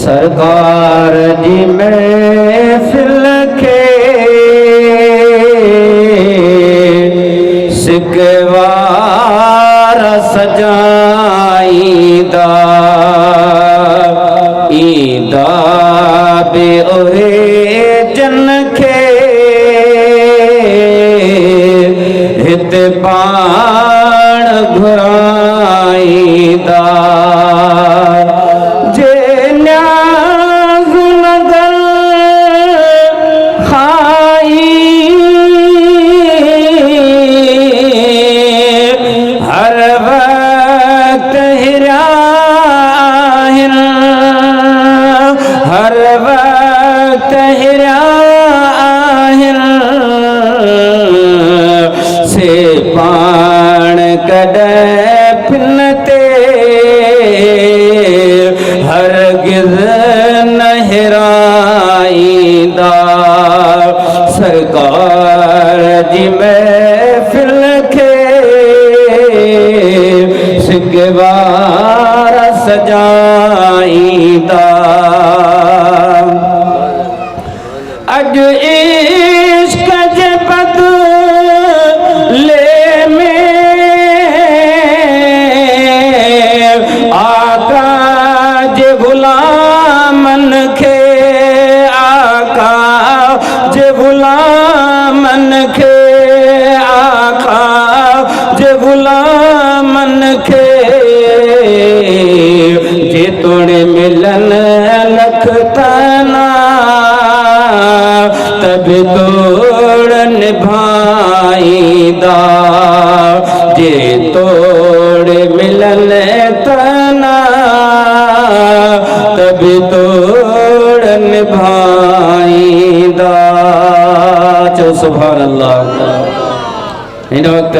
सरकार जी महफिल के सिकवार सजाईदा ईदा बे ओहे जन के हित पाण घुराईदा जे न्याज़ नगर खाई हर वक्त हिराहिन हर वक्त हिराहिन से पाण कॾहिं फिनते हरगिज़ न हिराईंदा सरकार जी महफिल खे सिकवार सजाईंदा अज इश्क जे बदले में आका जे गुलामन खे आका जे गुलामन खे आका जे गुलामन खे जे तोड़े मिलन लख तना तब तोड़ निभाईंदा जे तोड़ मिलन तना तब तोड़ निभाईंदा। चो सुभान अल्लाह। इन वक्त